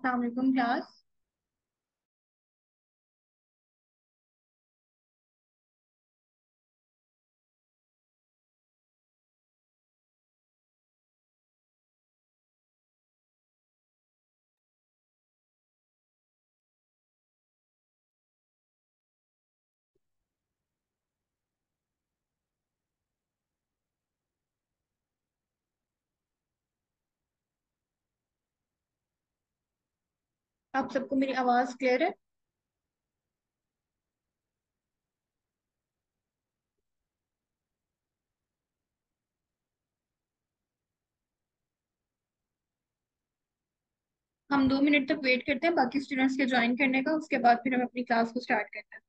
अस्सलाम वालेकुम क्लास। आप सबको मेरी आवाज क्लियर है? हम 2 मिनट तक वेट करते हैं बाकी स्टूडेंट्स के ज्वाइन करने का, उसके बाद फिर हम अपनी क्लास को स्टार्ट करते हैं।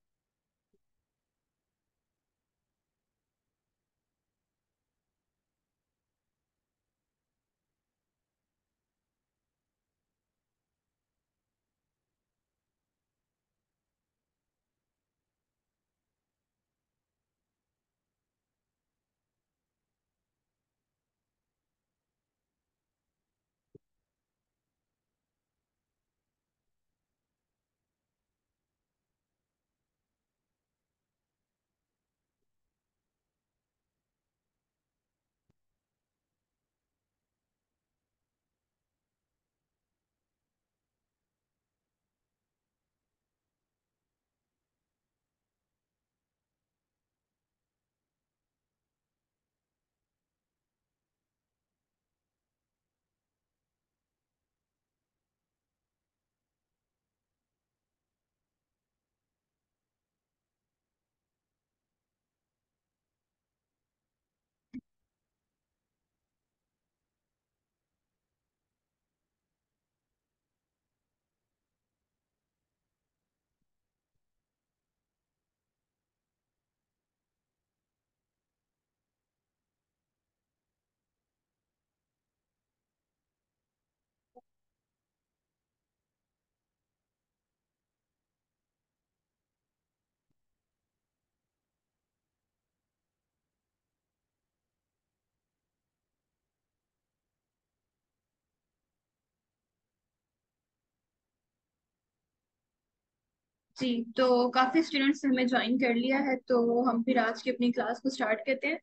जी, तो काफी स्टूडेंट्स ने हमें ज्वाइन कर लिया है, तो हम फिर आज की अपनी क्लास को स्टार्ट करते हैं।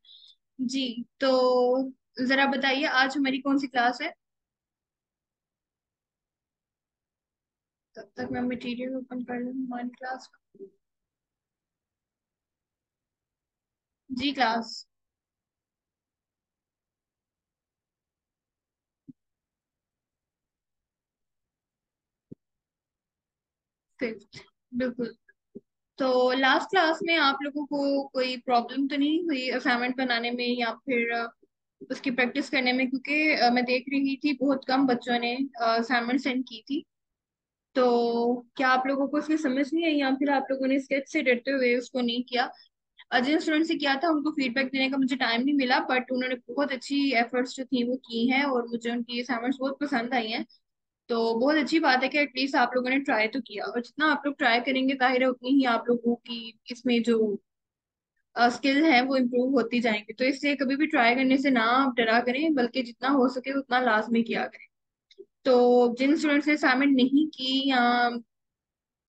जी, तो जरा बताइए आज हमारी कौन सी क्लास है? तब तक मैं मटेरियल ओपन कर लूँ हमारी क्लास का। जी क्लास फिफ्थ, बिल्कुल। तो लास्ट क्लास में आप लोगों को कोई प्रॉब्लम तो नहीं हुई असाइनमेंट बनाने में या फिर उसकी प्रैक्टिस करने में? क्योंकि मैं देख रही थी बहुत कम बच्चों ने असाइनमेंट सेंड की थी। तो क्या आप लोगों को उसकी समझ नहीं आई या फिर आप लोगों ने स्केच से डरते हुए उसको नहीं किया? जिन स्टूडेंट से किया था उनको फीडबैक देने का मुझे टाइम नहीं मिला, बट उन्होंने बहुत अच्छी एफर्ट्स जो थी वो की हैं और मुझे उनकी असाइनमेंट्स बहुत पसंद आई हैं। तो बहुत अच्छी बात है कि एटलीस्ट आप लोगों ने ट्राई तो किया, और जितना आप लोग ट्राई करेंगे जाहिर है उतनी ही आप लोगों की इसमें जो स्किल है वो इम्प्रूव होती जाएंगी। तो इसलिए कभी भी ट्राई करने से ना आप डरा करें, बल्कि जितना हो सके उतना लाजमी किया करें। तो जिन स्टूडेंट्स ने असाइनमेंट नहीं की या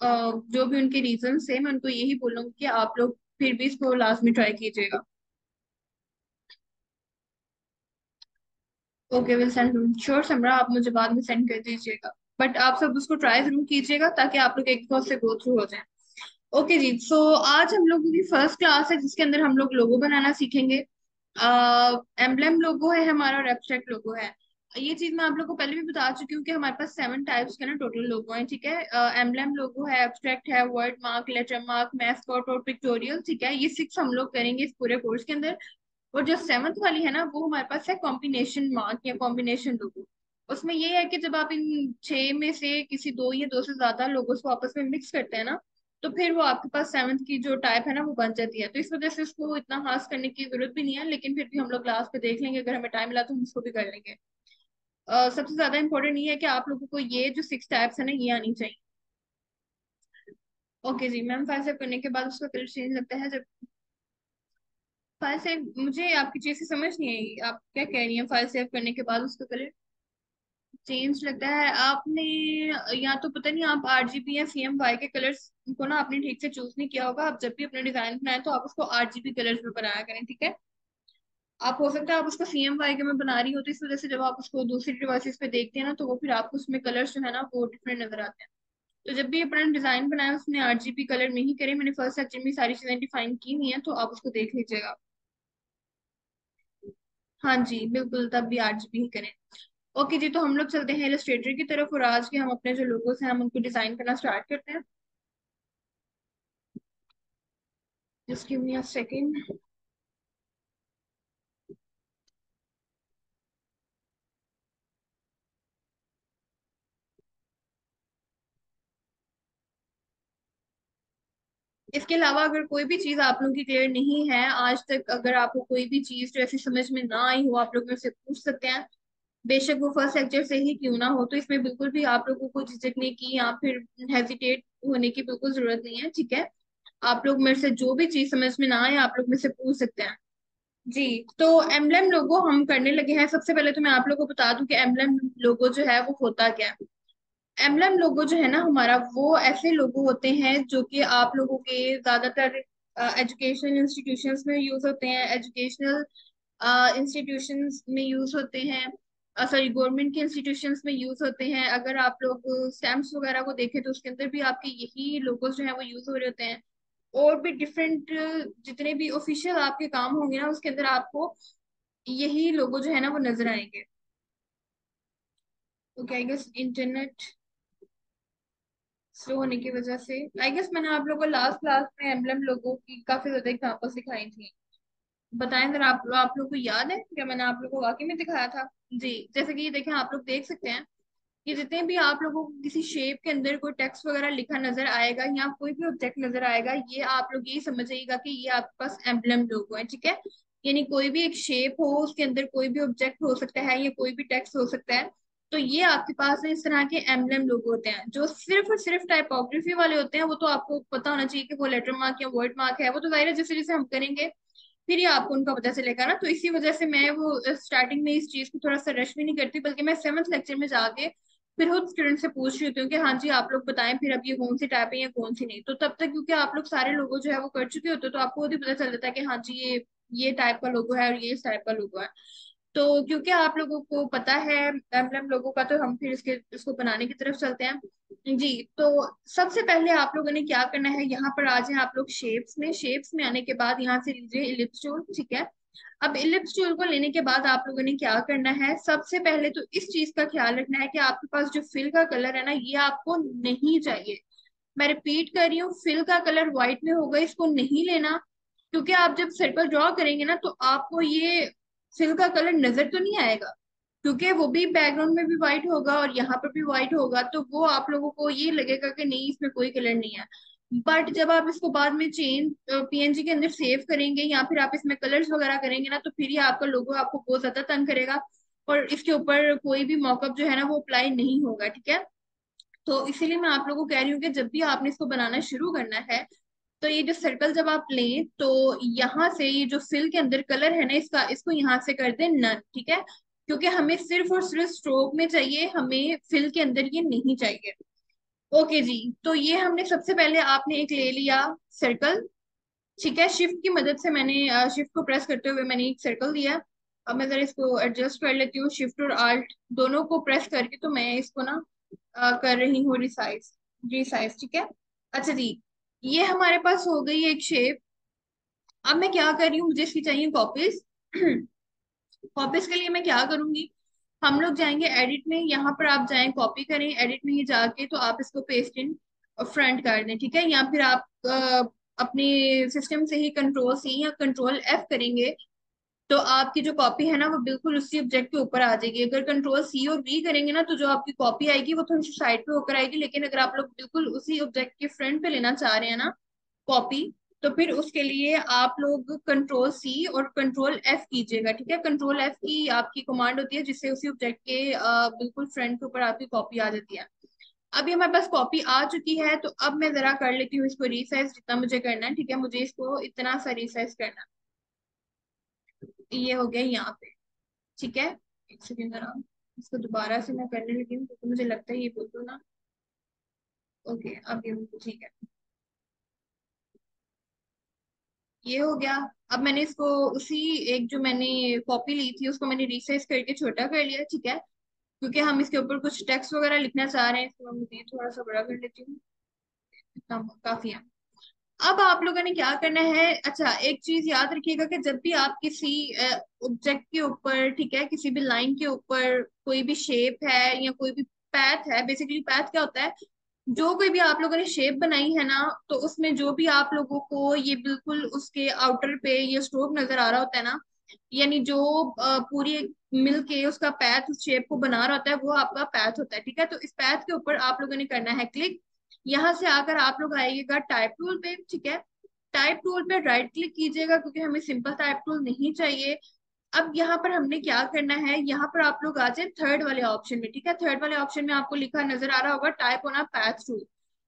जो भी उनके रीजन है, मैं उनको यही बोलूंगी कि आप लोग फिर भी इसको लाजमी ट्राई कीजिएगा। ओके, विल सेंड श्योर समरा, आप मुझे बाद में सेंड कर दीजिएगा। बट आप सब उसको ट्राई जरूर कीजिएगा ताकि आप लोग एक बार से गो थ्रू हो जाए। ओके जी, सो आज हम लोगों की फर्स्ट क्लास है जिसके अंदर हम लोग लोगो बनाना सीखेंगे। एम्बलम लोगो है हमारा और एब्स्ट्रैक्ट लोगो है। ये चीज मैं आप लोगों को पहले भी बता चुकी हूँ कि हमारे पास 7 टाइप्स के ना टोटल लोगो हैं, ठीक है। एम्बलम लोगो है, एब्स्ट्रैक्ट है, word mark, letter mark, mascot और पिक्टोरियल, ठीक है। ये 6 हम लोग करेंगे इस पूरे कोर्स के अंदर। और जो 7th वाली है ना वो हमारे पास है कॉम्बिनेशन मार्क या कॉम्बिनेशन लोगो। उसमें ये है कि जब आप इन 6 में से किसी दो या दो से ज्यादा लोगों को आपस में मिक्स करते हैं ना, तो फिर वो आपके पास 7th की जो टाइप है ना वो बन जाती है। तो इस वजह से इसको इतना खास करने की जरूरत भी नहीं है, लेकिन फिर भी हम लोग क्लास पे देख लेंगे, अगर हमें टाइम मिला तो हम इसको भी कर लेंगे। सबसे ज्यादा इंपॉर्टेंट ये है कि आप लोगों को ये जो 6 टाइप्स है ना ये आनी चाहिए। ओके जी मैम, फाइल सेव करने के बाद उसका कलर चेंज लगता है जब फाइल सेव, मुझे आपकी चीज से समझ नहीं आई, आप क्या कह रही हैं फाइल सेव करने के बाद उसका कलर? चेंज लगता है आपने, या तो पता नहीं आप आरजीबी या सीएमवाई के कलर्स को ना आपने ठीक से चूज नहीं किया होगा। आप जब भी अपना डिजाइन बनाए तो आप उसको आरजीबी कलर्स में बनाया करें, ठीक है। आप हो सकता है आप उसको सीएमवाई के में बना रही हो, तो इस वजह से जब आप उसको दूसरी डिवाइसेस पे देखते हैं ना, तो वो फिर आपको उसमें कलर्स जो है ना वो डिफरेंट नजर आते हैं। तो जब भी अपना डिजाइन बनाया उसने आरजीबी कलर में ही करे। मैंने फर्स्ट सेक्शन में सारी चीजें डिफाइन की हुई हैं, तो आप उसको देख लीजिएगा। हाँ जी बिल्कुल, तब भी आरजीबी ही करें। ओके जी, तो हम लोग चलते हैं इलस्ट्रेटर की तरफ, और आज के हम अपने जो लोगोस हैं हम उनको डिजाइन करना स्टार्ट करते हैं। Just give me a second. इसके अलावा अगर कोई भी चीज आप लोगों की क्लियर नहीं है आज तक, अगर आपको कोई भी चीज जो ऐसी समझ में ना आई हो, आप लोग मेरे से पूछ सकते हैं। बेशक वो फर्स्ट लेक्चर से ही क्यों ना हो, तो इसमें बिल्कुल भी आप लोगों को झिझकने की या फिर हेजिटेट होने की बिल्कुल जरूरत नहीं है, ठीक है। आप लोग मेरे से जो भी चीज समझ में ना आए आप लोग मेरे से पूछ सकते हैं। जी, तो एम्बलम लोगो हम करने लगे हैं। सबसे पहले तो मैं आप लोगों को बता दूं कि एम्बलम लोगो जो है वो होता क्या है। एम्बलम लोगो जो है ना हमारा, वो ऐसे लोगो होते हैं जो कि आप लोगों के ज्यादातर एजुकेशनल इंस्टीट्यूशंस में यूज होते हैं, एजुकेशनल इंस्टीट्यूशंस में यूज होते हैं, सॉरी गवर्नमेंट के इंस्टीट्यूशंस में यूज होते हैं। अगर आप लोग स्टैम्प्स वगैरह को देखें तो उसके अंदर भी आपके यही लोगोस जो है वो यूज हो रहे होते हैं। और भी डिफरेंट जितने भी ऑफिशियल आपके काम होंगे ना उसके अंदर आपको यही लोगो जो है ना वो नजर आएंगे। Okay, I guess internet slow होने की वजह से, आई गेस मैंने आप लोगों को लास्ट क्लास में एम्बलम लोगों की काफी ज्यादा एग्जांपल्स दिखाई थी। बताएं जरा, आप लोगों को याद है क्या मैंने आप लोगों को वाकई में दिखाया था? जी, जैसे कि ये देखें, आप लोग देख सकते हैं कि जितने भी आप लोगों को किसी शेप के अंदर कोई टेक्स्ट वगैरह लिखा नजर आएगा या कोई भी ऑब्जेक्ट नजर आएगा, ये आप लोग ये समझिएगा कि ये आपके पास एम्बलम लोगो है, ठीक है। यानी कोई भी एक शेप हो, उसके अंदर कोई भी ऑब्जेक्ट हो सकता है या कोई भी टेक्स्ट हो सकता है, तो ये आपके पास इस तरह के एम्बलम लोगो होते हैं। जो सिर्फ और सिर्फ टाइपोग्राफी वाले होते हैं वो तो आपको पता होना चाहिए कि वो लेटर मार्क या वर्ड मार्क है, वो तो जाहिर है जैसे जैसे हम करेंगे फिर ही आपको उनका पता चलेगा ना। तो इसी वजह से मैं वो स्टार्टिंग में इस चीज को थोड़ा सा रश भी नहीं करती, बल्कि मैं सेवंथ लेक्चर में जाके फिर खुद स्टूडेंट से पूछ रही होती हूँ कि हाँ जी आप लोग बताएं फिर अब ये कौन सी टाइप है या कौन सी नहीं। तो तब तक क्योंकि आप लोग सारे लोगो जो है वो कर चुके होते हो, तो आपको खुद ही पता चल जाता है कि हाँ जी ये टाइप का लोगो है और ये इस टाइप का लोगो है। तो क्योंकि आप लोगों को पता है एम्बलम लोगों का, तो हम फिर इसको बनाने की तरफ चलते हैं जी। तो सबसे पहले आप लोगों ने क्या करना है, यहाँ पर आ जाए आप लोग शेप्स में आने के बाद यहाँ से लीजिए इलिप्स टूल, ठीक है। अब इलिप्स टूल को लेने के बाद आप लोगों ने क्या करना है, सबसे पहले तो इस चीज का ख्याल रखना है कि आपके पास जो फिल का कलर है ना ये आपको नहीं चाहिए। मैं रिपीट कर रही हूँ, फिल का कलर व्हाइट में होगा, इसको नहीं लेना। क्योंकि आप जब सर्कल ड्रॉ करेंगे ना तो आपको ये फिल का कलर नजर तो नहीं आएगा, क्योंकि वो भी बैकग्राउंड में भी व्हाइट होगा और यहाँ पर भी व्हाइट होगा, तो वो आप लोगों को ये लगेगा कि नहीं इसमें कोई कलर नहीं है। बट जब आप इसको बाद में चेंज पीएनजी के अंदर सेव करेंगे या फिर आप इसमें कलर्स वगैरह करेंगे ना, तो फिर ये आपका लोगो आपको बहुत ज्यादा तंग करेगा और इसके ऊपर कोई भी मॉकअप जो है ना वो अप्लाई नहीं होगा, ठीक है। तो इसीलिए मैं आप लोगों को कह रही हूँ कि जब भी आपने इसको बनाना शुरू करना है, तो ये जो सर्कल जब आप लें तो यहाँ से ये जो फिल के अंदर कलर है ना इसका, इसको यहाँ से कर दें नन, ठीक है। क्योंकि हमें सिर्फ और सिर्फ स्ट्रोक में चाहिए, हमें फिल के अंदर ये नहीं चाहिए। ओके जी, तो ये हमने सबसे पहले आपने एक ले लिया सर्कल, ठीक है। शिफ्ट की मदद से मैंने शिफ्ट को प्रेस करते हुए मैंने एक सर्कल दिया। अब मैं जरा इसको एडजस्ट कर लेती हूँ, शिफ्ट और आल्ट दोनों को प्रेस करके, तो मैं इसको ना कर रही हूँ रिसाइज, रिसाइज, ठीक है। अच्छा जी, ये हमारे पास हो गई एक शेप। अब मैं क्या कर रही हूँ, मुझे इसकी चाहिए कॉपीज। कॉपीज के लिए मैं क्या करूंगी, हम लोग जाएंगे एडिट में, यहाँ पर आप जाएं कॉपी करें, एडिट में ही जाके तो आप इसको पेस्ट इन फ्रंट कर दें, ठीक है। या फिर आप अपने सिस्टम से ही कंट्रोल सी या कंट्रोल एफ करेंगे, तो आपकी जो कॉपी है ना वो बिल्कुल उसी ऑब्जेक्ट के ऊपर आ जाएगी। अगर कंट्रोल सी और वी करेंगे ना तो जो आपकी कॉपी आएगी वो थोड़ी सी साइड पे होकर आएगी, लेकिन अगर आप लोग बिल्कुल उसी ऑब्जेक्ट के फ्रंट पे लेना चाह रहे हैं ना कॉपी, तो फिर उसके लिए आप लोग कंट्रोल सी और कंट्रोल एफ कीजिएगा, ठीक है। कंट्रोल एफ की आपकी कमांड होती है जिससे उसी ऑब्जेक्ट के बिल्कुल फ्रंट के ऊपर आपकी कॉपी आ जाती है। अभी हमारे पास कॉपी आ चुकी है, तो अब मैं जरा कर लेती हूँ इसको रीसाइज जितना मुझे करना है, ठीक है। मुझे इसको इतना सा रीसाइज करना है। ये हो गया यहाँ पे, ठीक है। एक सेकेंड जरा, इसको दोबारा से मैं करने लगी हूँ क्योंकि मुझे लगता है ये बोल दो ना। ओके, अब ये बिल्कुल ठीक है। ये हो गया। अब मैंने इसको उसी एक जो मैंने कॉपी ली थी उसको मैंने रिसाइज करके छोटा कर लिया, ठीक है। क्योंकि हम इसके ऊपर कुछ टेक्स्ट वगैरह लिखना चाह रहे हैं, इसको मैं मज़ीद थोड़ा सा बड़ा कर लेती हूँ। इतना काफी है। अब आप लोगों ने क्या करना है, अच्छा एक चीज याद रखिएगा कि जब भी आप किसी ऑब्जेक्ट के ऊपर, ठीक है, किसी भी लाइन के ऊपर कोई भी शेप है या कोई भी पैथ है, बेसिकली पैथ क्या होता है, जो कोई भी आप लोगों ने शेप बनाई है ना, तो उसमें जो भी आप लोगों को ये बिल्कुल उसके आउटर पे ये स्ट्रोक नजर आ रहा होता है ना, यानी जो पूरी मिलके उसका पैथ उस शेप को बना रहा होता है, वो आपका पैथ होता है, ठीक है। तो इस पैथ के ऊपर आप लोगों ने करना है क्लिक। यहाँ से आकर आप लोग आइएगा टाइप टूल पे, ठीक है। टाइप टूल पे राइट क्लिक कीजिएगा क्योंकि हमें सिंपल टाइप टूल नहीं चाहिए। अब यहाँ पर हमने क्या करना है, यहाँ पर आप लोग आ जाए थर्ड वाले ऑप्शन में, ठीक है। थर्ड वाले ऑप्शन में आपको लिखा नजर आ रहा होगा type on a path tool.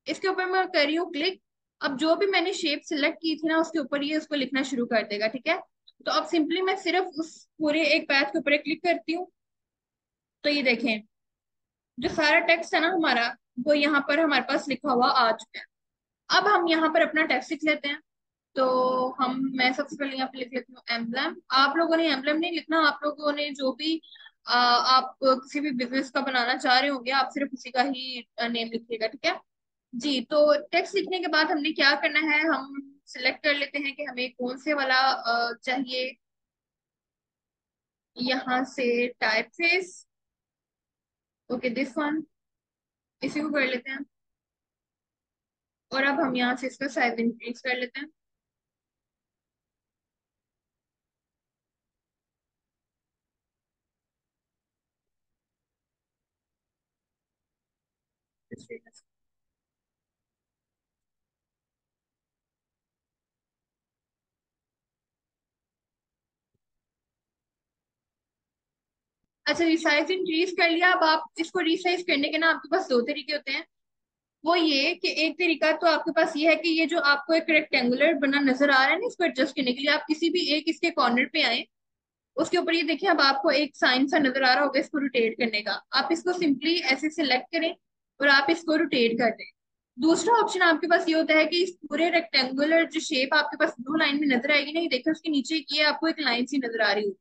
इसके ऊपर मैं कर रही हूँ क्लिक। अब जो भी मैंने शेप सिलेक्ट की थी ना उसके ऊपर ये उसको लिखना शुरू कर देगा, ठीक है। तो अब सिंपली मैं सिर्फ उस पूरे एक पैथ के ऊपर क्लिक करती हूँ। तो ये देखें, जो सारा टेक्स्ट है ना हमारा, वो यहाँ पर हमारे पास लिखा हुआ आ चुका है। अब हम यहाँ पर अपना टेक्स्ट लिख लेते हैं। तो मैं सबसे पहले यहाँ पे लिख लेती हूँ एम्बलम। आप लोगों ने एम्बलम नहीं लिखना, आप लोगों ने जो भी आप किसी भी बिजनेस का बनाना चाह रहे होंगे आप सिर्फ उसी का ही नेम लिखिएगा, ठीक है जी। तो टेक्स्ट लिखने के बाद हमने क्या करना है, हम सिलेक्ट कर लेते हैं कि हमें कौन से वाला चाहिए। यहाँ से type face, okay this one, इसी को कर लेते हैं। और अब हम यहाँ से इसका साइज इंक्रीज कर लेते हैं। अच्छा, रिसाइज इंक्रीज कर लिया। अब आप इसको रिसाइज करने के ना आपके पास दो तरीके होते हैं। वो ये कि एक तरीका तो आपके पास ये है कि ये जो आपको एक रेक्टेंगुलर बना नजर आ रहा है ना, इसको एडजस्ट करने के लिए आप किसी भी एक इसके कॉर्नर पे आए। उसके ऊपर ये देखिए, अब आपको एक साइन सा नजर आ रहा होगा इसको रोटेट करने का। आप इसको सिंपली ऐसे सिलेक्ट करें और आप इसको रोटेट कर दें। दूसरा ऑप्शन आपके पास ये होता है कि इस पूरे रेक्टेंगुलर जो शेप आपके पास ब्लू लाइन में नजर आएगी ना, ये देखिए उसके नीचे की आपको एक लाइन सी नजर आ रही होगी।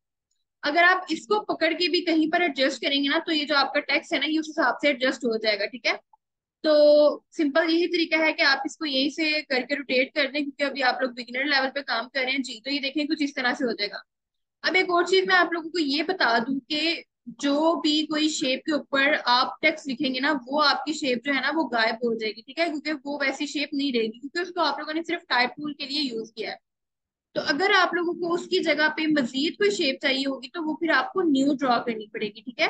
अगर आप इसको पकड़ के भी कहीं पर एडजस्ट करेंगे ना, तो ये जो आपका टेक्स्ट है ना ये उस हिसाब से एडजस्ट हो जाएगा, ठीक है। तो सिंपल यही तरीका है कि आप इसको यहीं से करके रोटेट कर दें, क्योंकि अभी आप लोग बिगिनर लेवल पे काम कर रहे हैं जी। तो ये देखें कुछ इस तरह से हो जाएगा। अब एक और चीज मैं आप लोगों को ये बता दूं कि जो भी कोई शेप के ऊपर आप टेक्स्ट लिखेंगे ना, वो आपकी शेप जो है ना वो गायब हो जाएगी, ठीक है, क्योंकि वो वैसी शेप नहीं रहेगी, क्योंकि उसको आप लोगों ने सिर्फ टाइप टूल के लिए यूज किया है। तो अगर आप लोगों को उसकी जगह पे मजीद कोई शेप चाहिए होगी तो वो फिर आपको न्यू ड्रॉ करनी पड़ेगी, ठीक है।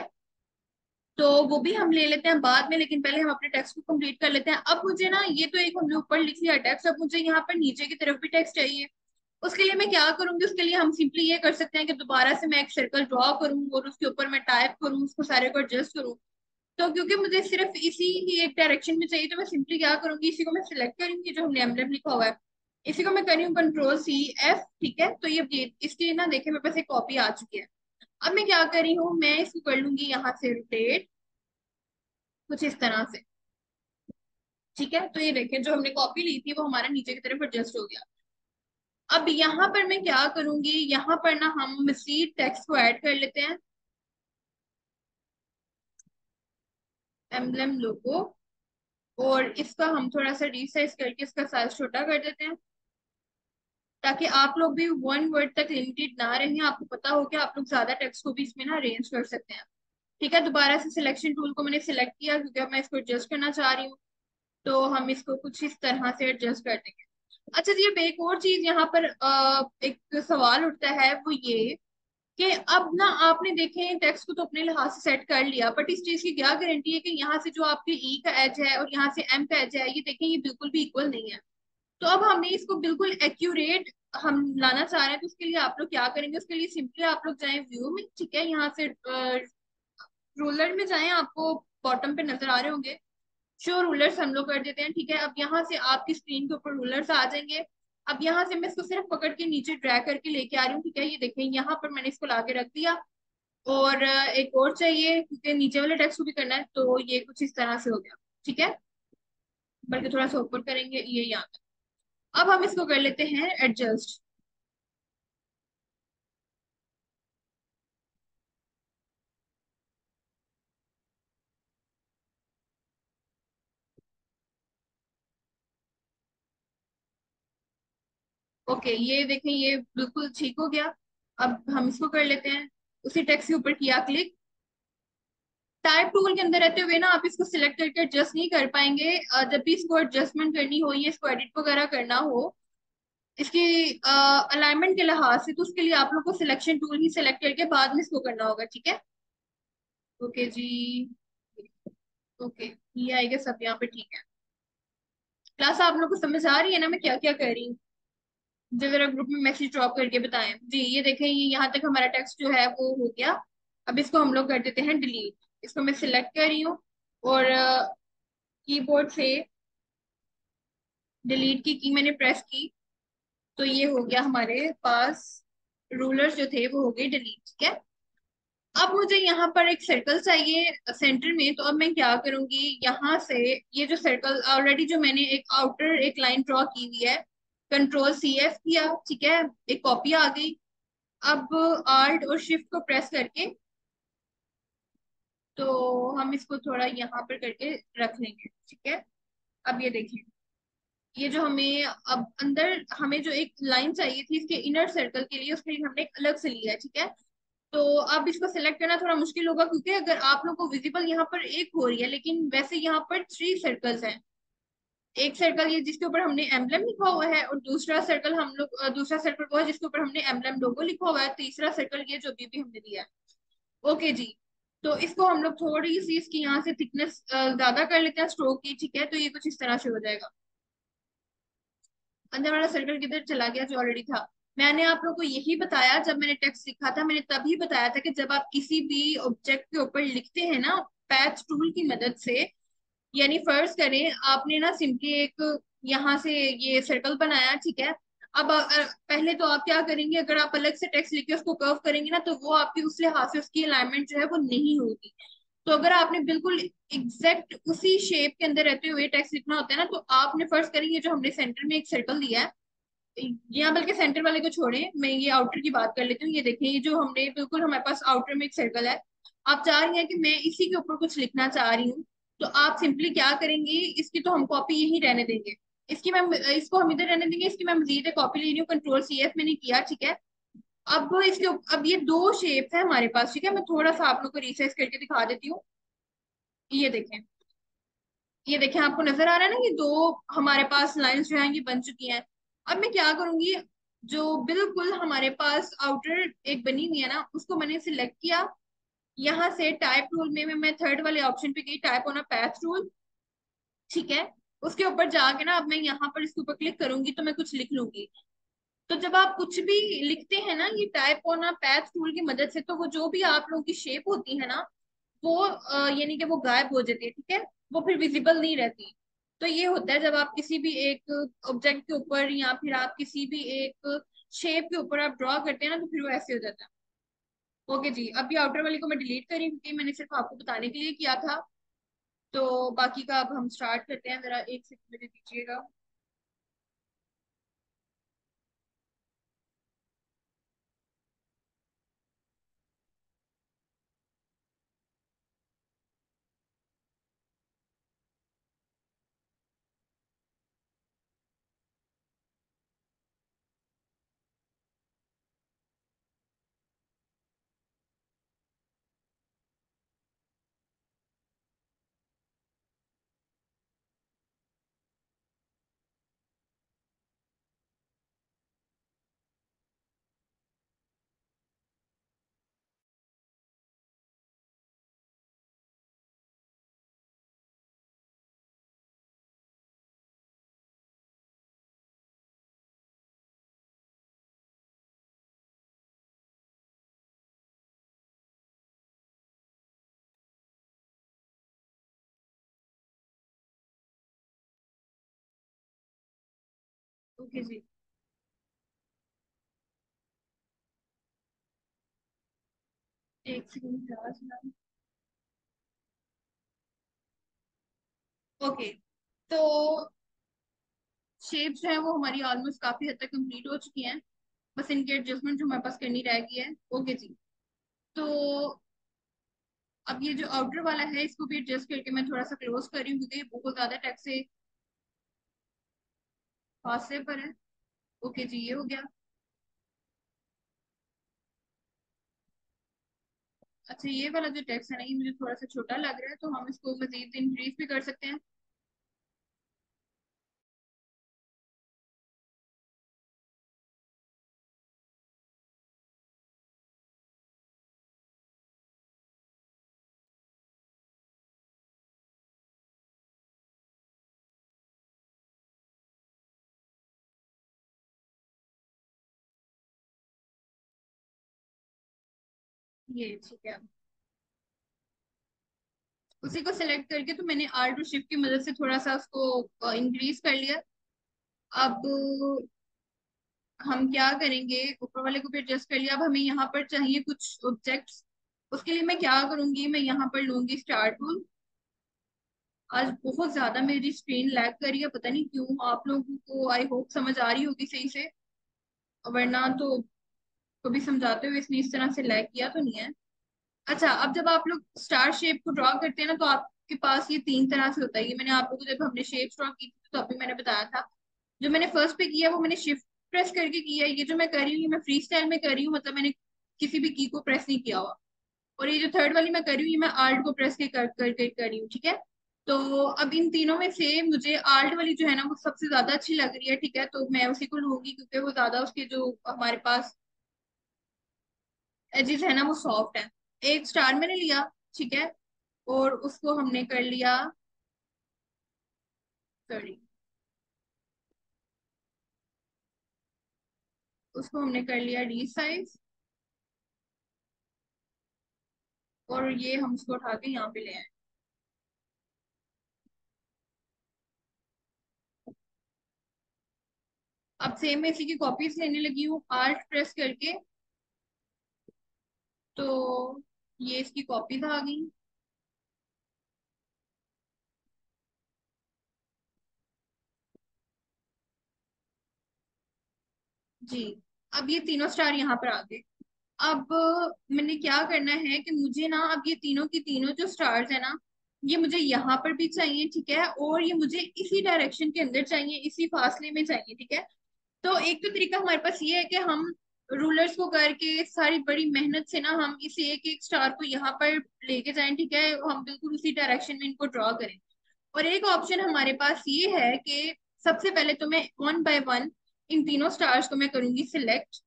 तो वो भी हम ले लेते हैं बाद में, लेकिन पहले हम अपने टेक्स्ट को कंप्लीट कर लेते हैं। अब मुझे ना ये तो एक हमने ऊपर लिख लिया टेक्स्ट, अब मुझे यहाँ पर नीचे की तरफ भी टेक्स्ट चाहिए। उसके लिए मैं क्या करूंगी, उसके लिए हम सिंपली ये कर सकते हैं कि दोबारा से मैं एक सर्कल ड्रॉ करूँ और उसके ऊपर मैं टाइप करूँ, उसको सारे को एडजस्ट करूँ। तो क्योंकि मुझे सिर्फ इसी ही एक डायरेक्शन में चाहिए, तो मैं सिंपली क्या करूंगी, इसी को मैं सिलेक्ट करूंगी जो हमने एम्बलम लिखा हुआ है, इसी को मैं करी हूँ Ctrl+C+F, ठीक है। तो ये इसकी ना देखिए मेरे पास एक कॉपी आ चुकी है। अब मैं क्या कर रही हूँ, मैं इसको कर लूंगी यहाँ से रोटेट कुछ इस तरह से, ठीक है। तो ये देखिए जो हमने कॉपी ली थी वो हमारा नीचे की तरफ एडजस्ट हो गया। अब यहाँ पर मैं क्या करूंगी, यहाँ पर ना हम मजीद टेक्स्ट को ऐड कर लेते हैं, एम्बलम लोगो। और इसका हम थोड़ा सा रिसाइज करके इसका साइज छोटा कर देते हैं, ताकि आप लोग भी वन वर्ड तक लिमिटेड ना रहें, आपको पता हो कि आप लोग ज्यादा टेक्स्ट को भी इसमें ना अरेंज कर सकते हैं, ठीक है। दोबारा से सिलेक्शन टूल को मैंने सिलेक्ट किया क्योंकि अब मैं इसको एडजस्ट करना चाह रही हूँ। तो हम इसको कुछ इस तरह से एडजस्ट कर देंगे। अच्छा जी, अब एक और चीज यहाँ पर एक सवाल उठता है, वो ये कि अब ना आपने देखे टेक्स्ट को तो अपने लिहाज से सेट कर लिया, बट इस चीज की क्या गारंटी है कि यहाँ से जो आपके ई का एज है और यहाँ से एम का एज है, ये देखें ये बिल्कुल भी इक्वल नहीं है। तो अब हमें इसको बिल्कुल एक्यूरेट हम लाना चाह रहे हैं, तो उसके लिए आप लोग क्या करेंगे, उसके लिए सिंपली आप लोग जाएं व्यू में, ठीक है। यहाँ से रूलर में जाएं, आपको बॉटम पे नजर आ रहे होंगे शो रूलर्स, हम लोग कर देते हैं, ठीक है। अब यहाँ से आपकी स्क्रीन के ऊपर रूलर्स आ जाएंगे। अब यहाँ से मैं इसको सिर्फ पकड़ के नीचे ड्रैग करके लेके आ रही हूँ, ठीक है। ये देखें यहाँ पर मैंने इसको लाके रख दिया। और एक और चाहिए क्योंकि नीचे वाले टेक्स्ट को भी करना है, तो ये कुछ इस तरह से हो गया। ठीक है, बल्कि थोड़ा सा ऊपर करेंगे, ये यहाँ तक। अब हम इसको कर लेते हैं एडजस्ट। ओके, ये देखें, ये बिल्कुल ठीक हो गया। अब हम इसको कर लेते हैं, उसी टेक्स्ट के ऊपर किया क्लिक। टाइप टूल के अंदर रहते हुए ना आप इसको सिलेक्ट करके एडजस्ट नहीं कर पाएंगे। जब भी इसको एडजस्टमेंट करनी हो या इसको एडिट वगैरह करना हो इसकी अलाइनमेंट के लिहाज से, तो उसके लिए आप लोग को सिलेक्शन टूल ही सिलेक्ट करके बाद में इसको करना होगा। ठीक है, ओके जी। ओके, ये आएगा सब यहाँ पे। ठीक है, क्लास आप लोग को समझ आ रही है ना मैं क्या क्या कर रही हूँ? जो जरा ग्रुप में मैसेज ड्रॉप करके बताएं जी। ये देखें, ये यहाँ तक हमारा टेक्स्ट जो है वो हो गया। अब इसको हम लोग कर देते हैं डिलीट। इसको मैं सिलेक्ट कर रही हूँ और कीबोर्ड से डिलीट की मैंने प्रेस की, तो ये हो गया हमारे पास। रूलर्स जो थे वो हो गए डिलीट। ठीक है, अब मुझे यहाँ पर एक सर्कल चाहिए सेंटर में, तो अब मैं क्या करूंगी, यहाँ से ये जो सर्कल ऑलरेडी जो मैंने एक आउटर एक लाइन ड्रॉ की हुई है, कंट्रोल C F किया। ठीक है, एक कॉपी आ गई। अब आल्ट और शिफ्ट को प्रेस करके, तो हम इसको थोड़ा यहाँ पर करके रख लेंगे। ठीक है, अब ये देखिए, ये जो हमें अब अंदर हमें जो एक लाइन चाहिए थी इसके इनर सर्कल के लिए, उसके लिए हमने एक अलग से लिया है। ठीक है, तो अब इसको सिलेक्ट करना थोड़ा मुश्किल होगा, क्योंकि अगर आप लोग को विजिबल यहाँ पर एक हो रही है, लेकिन वैसे यहाँ पर 3 सर्कल्स हैं। एक सर्कल ये जिसके ऊपर हमने एम्बलम लिखा हुआ है, और दूसरा सर्कल हम लोग दूसरा सर्कल वो है जिसके ऊपर हमने एम्बलम लोगो लिखा हुआ है, तीसरा सर्कल ये जो भी हमने दिया है। ओके जी, तो इसको हम लोग थोड़ी सी इसकी यहाँ से थिकनेस ज्यादा कर लेते हैं स्ट्रोक की। ठीक है, तो ये कुछ इस तरह से हो जाएगा। अंदर वाला सर्कल किधर चला गया जो ऑलरेडी था? मैंने आप लोगों को यही बताया, जब मैंने टेक्स्ट लिखा था मैंने तभी बताया था कि जब आप किसी भी ऑब्जेक्ट के ऊपर लिखते हैं ना पैच टूल की मदद से, यानी फर्ज करें आपने ना सिंपली एक यहाँ से ये सर्कल बनाया। ठीक है, अब पहले तो आप क्या करेंगे, अगर आप अलग से टेक्स्ट लिख के उसको कर्व करेंगे ना, तो वो आपकी उस लिहाज से उसकी अलाइनमेंट जो है वो नहीं होगी। तो अगर आपने बिल्कुल एग्जैक्ट उसी शेप के अंदर रहते हुए टेक्स्ट लिखना होता है ना, तो आपने फर्स्ट करेंगे जो हमने सेंटर में एक सर्कल दिया है, यहाँ बल्कि सेंटर वाले को छोड़े, मैं ये आउटर की बात कर लेती हूँ। ये देखिए, ये जो हमने बिल्कुल हमारे पास आउटर में एक सर्कल है। आप चाह रही हैं कि मैं इसी के ऊपर कुछ लिखना चाह रही हूँ, तो आप सिंपली क्या करेंगी, इसकी तो हम कॉपी यही रहने देंगे। इसकी मैं इसको हम इधर रहने देंगे, इसकी मैं मजीद कॉपी ले रही हूँ, कंट्रोल C F मैंने किया। ठीक है, अब अब ये दो शेप है हमारे पास। ठीक है, मैं थोड़ा सा आप लोग को रिसाइज करके दिखा देती हूँ। ये देखें, ये देखें, आपको नजर आ रहा है ना, ये दो हमारे पास लाइंस जो है ये बन चुकी हैं। अब मैं क्या करूंगी, जो बिल्कुल हमारे पास आउटर एक बनी हुई है ना, उसको मैंने सिलेक्ट किया। यहाँ से टाइप टूल में मैं थर्ड वाले ऑप्शन पे गई, type on a path tool. ठीक है, उसके ऊपर जाके ना अब मैं यहाँ पर इसके ऊपर क्लिक करूंगी तो मैं कुछ लिख लूंगी। तो जब आप कुछ भी लिखते हैं ना ये type on a path tool की मदद से, तो वो जो भी आप लोगों की शेप होती है ना, वो यानी कि वो गायब हो जाती है। ठीक है, वो फिर विजिबल नहीं रहती। तो ये होता है जब आप किसी भी एक ऑब्जेक्ट के ऊपर या फिर आप किसी भी एक शेप के ऊपर आप ड्रॉ करते हैं ना, तो फिर वो ऐसे हो जाता है। ओके जी, अभी आउटर वाली को मैं डिलीट करी क्योंकि मैंने सिर्फ आपको बताने के लिए किया था। तो बाकी का अब हम स्टार्ट करते हैं, जरा एक सेकंड मुझे दीजिएगा। ओके जी, एक सेकंड। ओके। तो शेप्स जो है वो हमारी ऑलमोस्ट काफी हद तक कंप्लीट हो चुकी हैं। बस इनके एडजस्टमेंट जो हमारे पास करनी रह गई है। ओके जी। तो अब ये जो आउटर वाला है इसको भी एडजस्ट करके मैं थोड़ा सा क्लोज कर रही हूँ क्योंकि ये बहुत ज्यादा टेक्स्ट से फासले पर है। ओके जी, ये हो गया। अच्छा, ये वाला जो टेक्स्ट है ना, ये मुझे थोड़ा सा छोटा लग रहा है, तो हम इसको मजीद इंक्रीज भी कर सकते हैं। ये ठीक है। उसी को सिलेक्ट करके तो मैंने आल्ट और शिफ्ट की मदद से थोड़ा सा उसको इंक्रीज कर लिया। अब हम क्या करेंगे, ऊपर वाले को भी एडजस्ट कर लिया। अब हमें यहाँ पर चाहिए कुछ ऑब्जेक्ट्स। उसके लिए मैं क्या करूंगी, मैं यहाँ पर लूंगी स्टार टूल। आज बहुत ज्यादा मेरी स्क्रीन लैग कर रही है, पता नहीं क्यों। आप लोगों को आई होप समझ आ रही होगी सही से, वरना तो कभी समझाते हुए इसने इस तरह से लैग किया तो नहीं है। अच्छा, अब जब आप लोग स्टार शेप को ड्रॉ करते हैं ना, तो आपके पास ये तीन तरह से होता है। ये मैंने आप लोगों को जब हमने शेप ड्रॉ की थी तो अभी मैंने बताया था। जो मैंने फर्स्ट पे किया वो मैंने शिफ्ट प्रेस करके किया है। ये जो मैं कर रही हूँ ये मैं फ्री स्टाइल में कर रही हूँ, मतलब मैंने किसी भी की को प्रेस नहीं किया हुआ। और ये जो थर्ड वाली मैं कर रही हूँ ये मैं आल्ट को प्रेस के कर रही हूँ, ठीक है। तो अब इन तीनों में से मुझे आल्ट वाली जो है ना वो सबसे ज्यादा अच्छी लग रही है, ठीक है। तो मैं उसी को लूंगी क्योंकि वो ज्यादा उसके जो हमारे पास एजेस है ना वो सॉफ्ट है। एक स्टार मैंने लिया, ठीक है। और उसको हमने कर लिया, सॉरी, उसको हमने कर लिया रीसाइज। और ये हम उसको उठा के यहाँ पे ले आए। अब सेम मैं इसी की कॉपीज लेने लगी हूँ आल्ट प्रेस करके। तो ये इसकी कॉपीज आ गई। जी। अब ये तीनों स्टार यहाँ पर आ गए। अब मैंने क्या करना है कि मुझे ना अब ये तीनों की तीनों जो स्टार्स है ना, ये मुझे यहाँ पर भी चाहिए, ठीक है। और ये मुझे इसी डायरेक्शन के अंदर चाहिए, इसी फासले में चाहिए, ठीक है। तो एक तो तरीका हमारे पास ये है कि हम रूलर्स को करके सारी बड़ी मेहनत से ना हम इस एक एक स्टार को यहाँ पर लेके जाएं, ठीक है। हम बिल्कुल उसी डायरेक्शन में इनको ड्रॉ करें। और एक ऑप्शन हमारे पास ये है कि सबसे पहले तो मैं वन बाय वन इन तीनों स्टार्स को मैं करूंगी सिलेक्ट,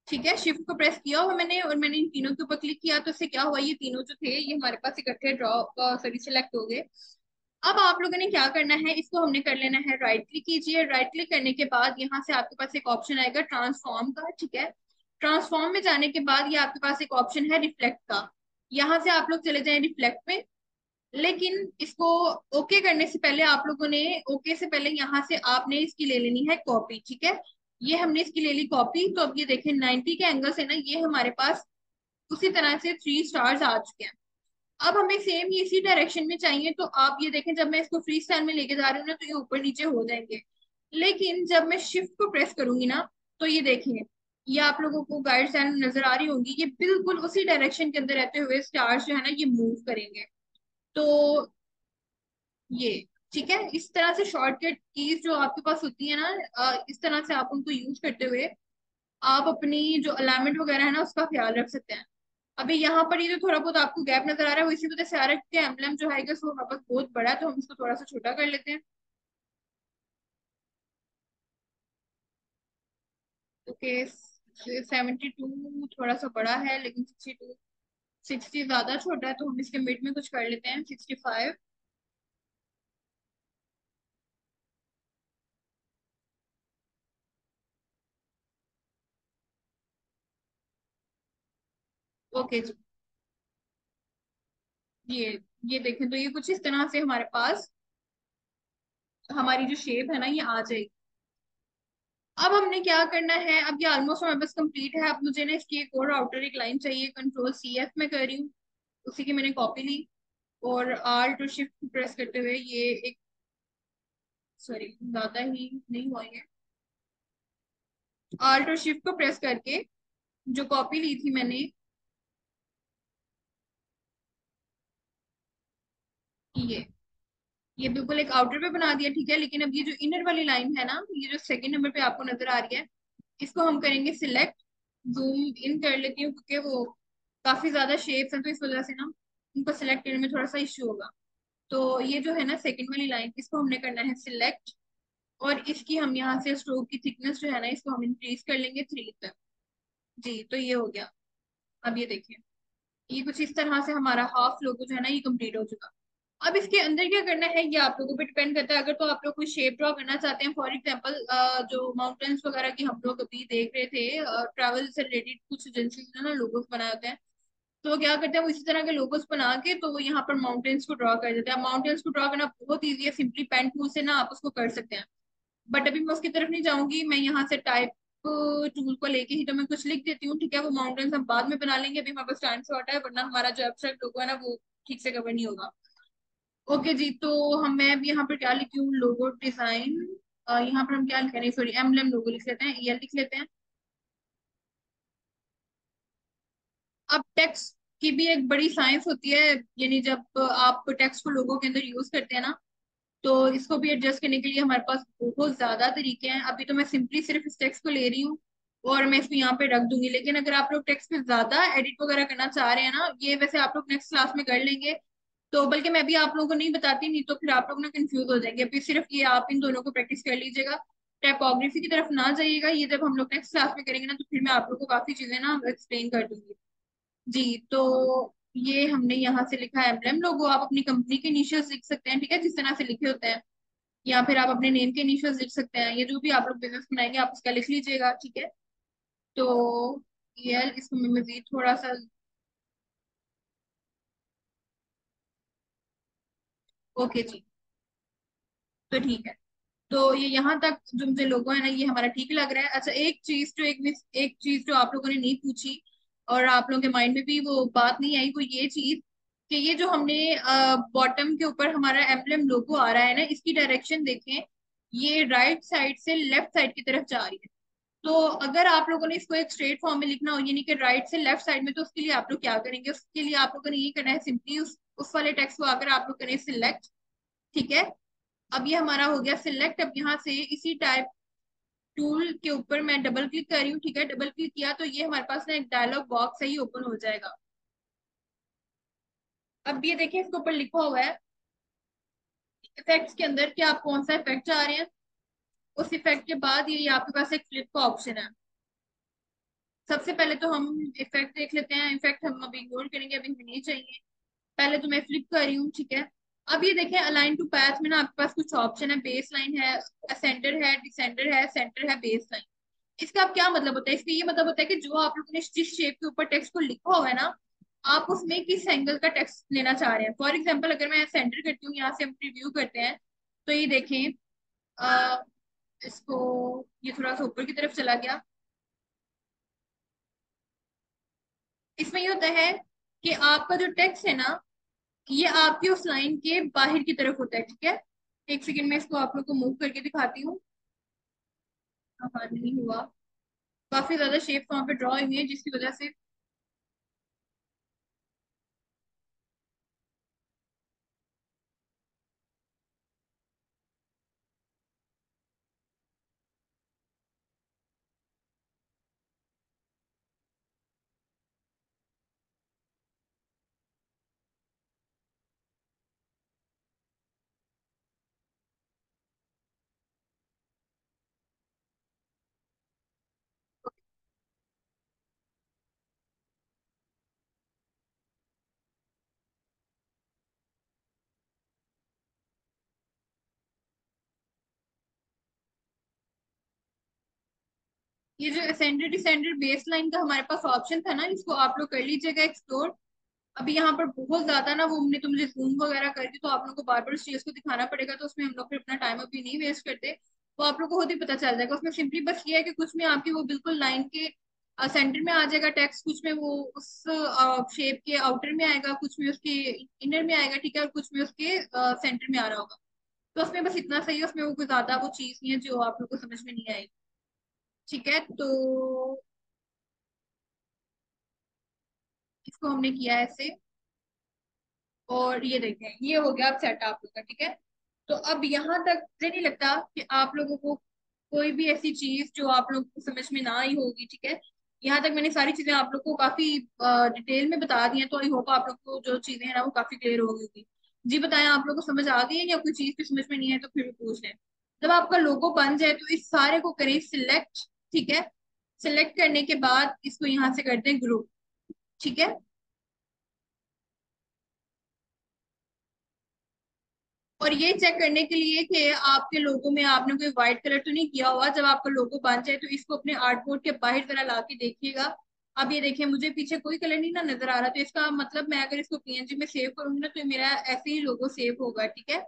ठीक है। शिफ्ट को प्रेस किया हुआ मैंने और मैंने इन तीनों के ऊपर क्लिक किया, तो इससे क्या हुआ, ये तीनों जो थे ये हमारे पास इकट्ठे ड्रॉ सॉरी सिलेक्ट हो गए। अब आप लोगों ने क्या करना है, इसको हमने कर लेना है, राइट क्लिक कीजिए। राइट क्लिक करने के बाद यहाँ से आपके पास एक ऑप्शन आएगा ट्रांसफॉर्म का, ठीक है। ट्रांसफॉर्म में जाने के बाद ये आपके पास एक ऑप्शन है रिफ्लेक्ट का। यहाँ से आप लोग चले जाएं रिफ्लेक्ट में। लेकिन इसको ओके करने से पहले आप लोगों ने, ओके से पहले यहाँ से आपने इसकी ले लेनी है कॉपी, ठीक है। ये हमने इसकी ले ली कॉपी। तो अब ये देखें 90 के एंगल से ना ये हमारे पास उसी तरह से थ्री स्टार्स आ चुके हैं। अब हमें सेम ये इसी डायरेक्शन में चाहिए, तो आप ये देखें जब मैं इसको फ्री स्टाइल में लेके जा रही हूँ ना तो ये ऊपर नीचे हो जाएंगे। लेकिन जब मैं शिफ्ट को प्रेस करूंगी ना, तो ये देखें, ये आप लोगों को गाइड लाइन नजर आ रही होंगी, ये बिल्कुल उसी डायरेक्शन के अंदर रहते हुए स्टार्स जो है ना ये मूव करेंगे। तो ये ठीक है। इस तरह से शॉर्टकट कीज जो आपके पास होती है ना, इस तरह से आप उनको यूज करते हुए आप अपनी जो अलाइनमेंट वगैरह है ना उसका ख्याल रख सकते हैं। अभी यहाँ पर ये जो थोड़ा बहुत आपको गैप नजर आ रहा है वो इसी वजह से आ रहा है क्योंकि एम्बलम जो है वो हमारे पास बहुत बड़ा है, तो हम इसको थोड़ा सा छोटा कर लेते हैं। ओके, 72 थोड़ा सा बड़ा है लेकिन 62, 60 ज्यादा छोटा है, तो हम इसके मिड में कुछ कर लेते हैं, 65। ओके जी। ये ये देखें तो ये कुछ इस तरह से हमारे पास हमारी जो शेप है ना ये आ जाएगी। अब हमने क्या करना है, अब ये ऑलमोस्ट हमारे पास कंप्लीट है। अब मुझे ना इसकी एक और आउटर एक लाइन चाहिए, कंट्रोल CF में कर रही हूँ। उसी की मैंने कॉपी ली और आल्ट और शिफ्ट प्रेस करते हुए ये एक, सॉरी ज्यादा ही नहीं हुआ ये, आल्ट और शिफ्ट को प्रेस करके जो कॉपी ली थी मैंने, ये ये बिल्कुल एक आउटर पे बना दिया, ठीक है। लेकिन अब ये जो इनर वाली लाइन है ना, ये जो सेकंड नंबर पे आपको नजर आ रही है, इसको हम करेंगे सिलेक्ट। जूम इन कर लेती हूँ क्योंकि वो काफी ज्यादा शेप्स हैं, तो इस वजह से ना उनको सिलेक्ट करने में थोड़ा सा इश्यू होगा। तो ये जो है ना सेकंड वाली लाइन, इसको हमने करना है सिलेक्ट। और इसकी हम यहाँ से स्ट्रोक की थिकनेस जो है ना, इसको हम इंक्रीज कर लेंगे 3 तक। जी, तो ये हो गया। अब ये देखिए, ये कुछ इस तरह से हमारा हाफ लोगो जो है ना ये कंप्लीट हो चुका। अब इसके अंदर क्या करना है ये आप लोगों पे डिपेंड करता है। अगर तो आप लोग कोई शेप ड्रॉ करना चाहते हैं, फॉर एग्जांपल जो माउंटेन्स वगैरह की हम लोग अभी देख रहे थे, ट्रैवल से रिलेटेड कुछ एजेंसीज ने ना लोगोस बनाए होते हैं, तो वो क्या करते हैं, वो इसी तरह के लोगोस बना के तो वो यहाँ पर माउंटेन्स को ड्रॉ कर देते हैं। माउंटेन्स को ड्रॉ करना बहुत ईजी है, सिंपली पेन टूल से ना आप उसको कर सकते हैं। बट अभी मैं उसकी तरफ नहीं जाऊंगी, मैं यहाँ से टाइप टूल को लेके ही तो मैं कुछ लिख देती हूँ, ठीक है। वो माउंटेन्स हम बाद में बना लेंगे, अभी हमारे पास टाइम शॉर्ट है, वरना हमारा जो एब्स्ट्रैक्ट लोगो है ना वो ठीक से कवर नहीं होगा। ओके जी, तो हम मैं अब यहाँ पर क्या लिखी हूँ, लोगो डिजाइन। यहाँ पर हम क्या लिख रहे हैं, सॉरी एम्बलम लोगो लिख लेते हैं, EL लिख लेते हैं। अब टेक्स्ट की भी एक बड़ी साइंस होती है, यानी जब आप टेक्स्ट को लोगों के अंदर यूज करते हैं ना, तो इसको भी एडजस्ट करने के लिए हमारे पास बहुत ज्यादा तरीके हैं। अभी तो मैं सिंपली सिर्फ इस टेक्स्ट को ले रही हूँ और मैं इसको यहाँ पे रख दूंगी। लेकिन अगर आप लोग टेक्स्ट में ज्यादा एडिट वगैरह करना चाह रहे हैं ना, ये वैसे आप लोग नेक्स्ट क्लास में कर लेंगे, तो बल्कि मैं भी आप लोगों को नहीं बताती, नहीं तो फिर आप लोग ना कंफ्यूज हो जाएंगे। अभी सिर्फ ये आप इन दोनों को प्रैक्टिस कर लीजिएगा, टाइपोग्राफी की तरफ ना जाइएगा। ये जब हम लोग नेक्स्ट क्लास में करेंगे ना, तो फिर मैं आप लोगों को काफी चीजें ना एक्सप्लेन कर दूंगी। जी, तो ये हमने यहाँ से लिखा है एम्बलम लोगो। आप अपनी कंपनी के इनिशियल्स लिख सकते हैं, ठीक है, जिस तरह से लिखे होते हैं, या फिर आप अपने नेम के इनिशियल्स लिख सकते हैं, ये जो भी आप लोग बिजनेस बनाएंगे आप उसका लिख लीजिएगा, ठीक है। तो ये इसको मैं मजीद थोड़ा सा, ओके जी, तो ठीक है। तो ये यहाँ तक जो मुझे लोगो है ना ये हमारा ठीक लग रहा है। अच्छा, एक चीज जो आप लोगों ने नहीं पूछी और आप लोगों के माइंड में भी वो बात नहीं आई, वो ये चीज कि ये जो हमने बॉटम के ऊपर हमारा एम्बलम लोगो आ रहा है ना, इसकी डायरेक्शन देखें, ये राइट साइड से लेफ्ट साइड की तरफ जा रही है। तो अगर आप लोगों ने इसको एक स्ट्रेट फॉर्म में लिखना हो, यानी कि राइट से लेफ्ट साइड में, तो उसके लिए आप लोग क्या करेंगे, उसके लिए आप लोगों ने ये करना है, सिंपली उस वाले टेक्स्ट को आकर आप लोग करें सिलेक्ट, ठीक है। अब ये हमारा हो गया सिलेक्ट। अब यहाँ से इसी टाइप टूल के ऊपर मैं डबल क्लिक कर रही हूँ, ठीक है। डबल क्लिक किया तो ये हमारे पास ना एक डायलॉग बॉक्स है, ही ओपन हो जाएगा। अब ये देखिए इसके ऊपर लिखा हुआ है इफेक्ट्स के अंदर कि आप कौन सा इफेक्ट चाह रहे हैं। उस इफेक्ट के बाद ये आपके पास एक फ्लिप का ऑप्शन है। सबसे पहले तो हम इफेक्ट देख लेते हैं, इफेक्ट हम अभी इग्नोर करेंगे, अभी हमें नहीं चाहिए। पहले तो मैं फ्लिप कर रही हूँ, ठीक है। अब ये देखें अलाइन टू पैथ में ना आपके पास कुछ ऑप्शन है, बेस लाइन है, सेंटर है, डिसेंडर है, सेंटर है, बेस लाइन। इसका अब क्या मतलब होता है, इसका ये मतलब होता है कि जो आप लोगों ने जिस शेप के ऊपर टेक्स्ट को लिखा हुआ है ना, आप उसमें किस एंगल का टेक्स्ट लेना चाह रहे हैं। फॉर एग्जाम्पल अगर मैं सेंटर करती हूँ, यहाँ से हम प्रीव्यू करते हैं, तो ये देखें, अ, इसको, ये थोड़ा सा ऊपर की तरफ चला गया। इसमें ये होता है कि आपका जो टेक्स्ट है ना, ये आपकी उस लाइन के बाहर की तरफ होता है, ठीक है। एक सेकंड में इसको आप लोग को मूव करके दिखाती हूँ। हाँ हाँ, नहीं हुआ, काफी ज्यादा शेप वहां पे ड्रॉ हुई है जिसकी वजह से। ये जो असेंडेड डिसेंडेड बेस लाइन का हमारे पास ऑप्शन था ना, इसको आप लोग कर लीजिएगा एक्सप्लोर। अभी यहाँ पर बहुत ज्यादा ना वो हमने तो मुझे जूम वगैरह करके तो आप लोगों को बार बार उस चीज को दिखाना पड़ेगा, तो उसमें हम लोग फिर अपना टाइम अभी नहीं वेस्ट करते। वो आप लोग को खुद ही पता चल जाएगा। उसमें सिंपली बस ये है कि कुछ में आपकी वो बिल्कुल लाइन के सेंटर में आ जाएगा टेक्स्ट, कुछ में वो उस शेप के आउटर में आएगा, कुछ में उसके इनर में आएगा, ठीक है, और कुछ में उसके सेंटर में आ रहा होगा। तो उसमें बस इतना सही है, उसमें वो कोई ज्यादा वो चीज नहीं है जो आप लोग को समझ में नहीं आएगी। ठीक है, तो इसको हमने किया ऐसे, और ये देखें ये हो गया अब सेट आप लोग का। ठीक है, तो अब यहाँ तक मुझे नहीं लगता कि आप लोगों को कोई भी ऐसी चीज जो आप लोग को समझ में ना आई होगी। ठीक है, यहाँ तक मैंने सारी चीजें आप लोग को काफी डिटेल में बता दी हैं, तो आई होप आप लोग को जो चीजें हैं ना वो काफी क्लियर हो गई होगी। जी बताएं, आप लोग को समझ आ गई है या कोई चीज भी समझ में नहीं है तो फिर भी पूछ लें। जब आपका लोगो बन जाए तो इस सारे को करें सिलेक्ट। ठीक है, सिलेक्ट करने के बाद इसको यहाँ से करते हैं ग्रुप। ठीक है, और ये चेक करने के लिए कि आपके लोगो में आपने कोई व्हाइट कलर तो नहीं किया हुआ। जब आपका लोगो बन जाए तो इसको अपने आर्टबोर्ड के बाहर जरा ला के देखिएगा। अब ये देखिए मुझे पीछे कोई कलर नहीं ना नजर आ रहा, तो इसका मतलब मैं अगर इसको पीएनजी में सेव करूंगी ना तो मेरा ऐसे ही लोगो सेव होगा। ठीक है,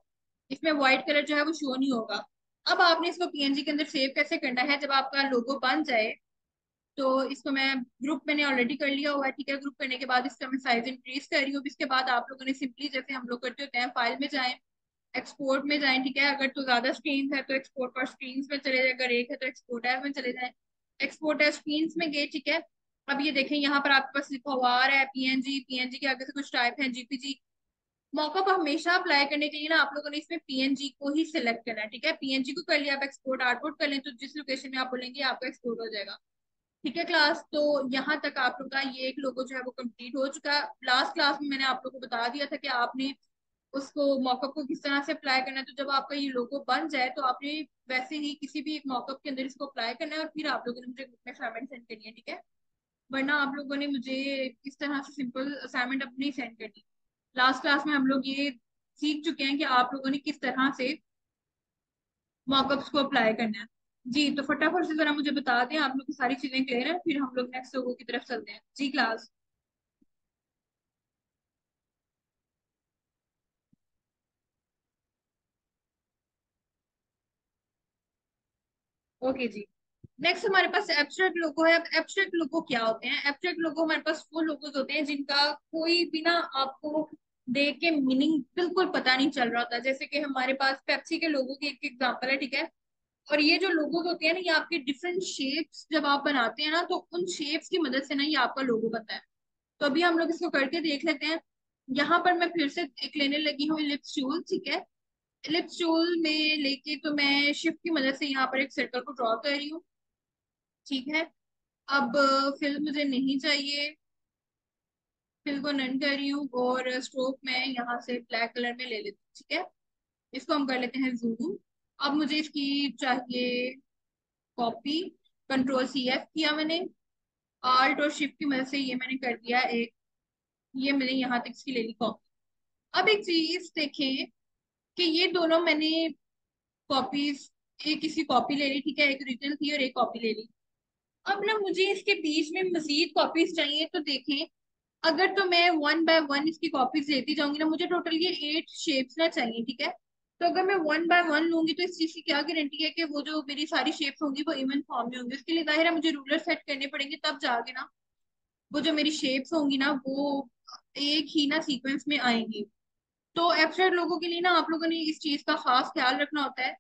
इसमें व्हाइट कलर जो है वो शो नहीं होगा। अब आपने इसको पीएनजी के अंदर सेव कैसे करना है, जब आपका लोगो बन जाए तो इसको मैं ग्रुप मैंने ऑलरेडी कर लिया हुआ है। ठीक है, ग्रुप करने के बाद इसका मैं साइज इंक्रीज कर रही हूँ। इसके बाद आप लोगों ने सिंपली जैसे हम लोग करते होते हैं फाइल में जाएं, एक्सपोर्ट में जाएं। ठीक है, अगर तो ज्यादा स्क्रीन है तो एक्सपोर्ट और स्क्रीन में चले जाए, अगर एक है तो एक्सपोर्ट एज में चले जाए। एक्सपोर्ट एज स्क्रीन में गए। ठीक है, अब ये देखें यहाँ पर आपके पास लिखा हुआ आ रहा है पीएनजी, पीएनजी के आगे से कुछ टाइप है जीपीजी। मौका पर हमेशा अप्लाई करने के लिए ना आप लोगों ने इसमें पीएनजी को ही सिलेक्ट करना है। ठीक है, पीएनजी को कर लिया, आप एक्सपोर्ट आउटपुट कर लें तो जिस लोकेशन में आप बोलेंगे आपका एक्सपोर्ट हो जाएगा। ठीक है क्लास, तो यहाँ तक आप लोग का ये एक लोगो जो है वो कंप्लीट हो चुका है। लास्ट क्लास में मैंने आप लोगों को बता दिया था कि आपने उसको मॉकअप को किस तरह से अप्लाई करना है। तो जब आपका ये लोगो बन जाए तो आपने वैसे ही किसी भी एक मॉकअप के अंदर इसको अप्लाई करना है, और फिर आप लोगों ने मुझे ग्रुप में असाइनमेंट सेंड करनी है। ठीक है, वरना आप लोगों ने मुझे इस तरह से सिंपल असाइनमेंट अपनी सेंड करनी। लास्ट क्लास में हम लोग ये सीख चुके हैं कि आप लोगों ने किस तरह से मॉकअप्स को अप्लाई करना है। जी, तो फटाफट से जरा मुझे बता दें, आप लोग की सारी चीजें क्लियर है, फिर हम लोग नेक्स्ट लोगों की तरफ चलते हैं। जी क्लास। ओके जी, नेक्स्ट हमारे पास एब्स्ट्रैक्ट लोगो है। अब एब्स्ट्रैक्ट लोगो क्या होते हैं? एब्स्ट्रैक्ट लोगो हमारे पास वो लोगोज होते हैं जिनका कोई भी ना आपको देख के मीनिंग बिल्कुल पता नहीं चल रहा होता। जैसे कि हमारे पास पेप्सी के लोगो की एक एग्जांपल है। ठीक है, और ये जो लोगोज होते हैं ना ये आपके डिफरेंट शेप्स जब आप बनाते हैं ना तो उन शेप्स की मदद से ना ये आपका लोगो बनता है। तो अभी हम लोग इसको करके देख लेते हैं। यहाँ पर मैं फिर से एक लेने लगी हूँ इलिप्स टूल। ठीक है, इलिप्स टूल में लेके तो मैं शिफ्ट की मदद से यहाँ पर एक सर्कल को ड्रॉ कर रही हूँ। ठीक है, अब फिल मुझे नहीं चाहिए, फिल को नन कर रही हूँ, और स्ट्रोक मैं यहाँ से ब्लैक कलर में ले लेती हूँ। ठीक है, इसको हम कर लेते हैं जूम। अब मुझे इसकी चाहिए कॉपी। कंट्रोल सी एफ किया मैंने, आल्ट और शिफ्ट की मदद से ये मैंने कर दिया एक, ये मैंने यहाँ तक इसकी ले ली कॉपी। अब एक चीज देखें कि ये दोनों मैंने कॉपीज, एक इसकी कॉपी ले ली। ठीक है, एक ओरिजिनल थी और एक कॉपी ले ली। अब ना मुझे इसके बीच में मजीद कॉपीज चाहिए, तो देखें अगर तो मैं वन बाय वन इसकी कॉपीज लेती जाऊंगी ना, मुझे टोटल ये 8 शेप्स ना चाहिए। ठीक है, तो अगर मैं वन बाय वन लूंगी तो इस चीज की क्या गारंटी है कि वो जो मेरी सारी शेप्स होंगी वो इवन फॉर्म में होंगी? उसके लिए जाहिर है मुझे रूलर सेट करने पड़ेंगे, तब जाके ना वो जो मेरी शेप्स होंगी ना वो एक ही ना सीक्वेंस में आएंगी। तो एब्स्ट्रैक्ट लोगों के लिए ना आप लोगों ने इस चीज का खास ख्याल रखना होता है।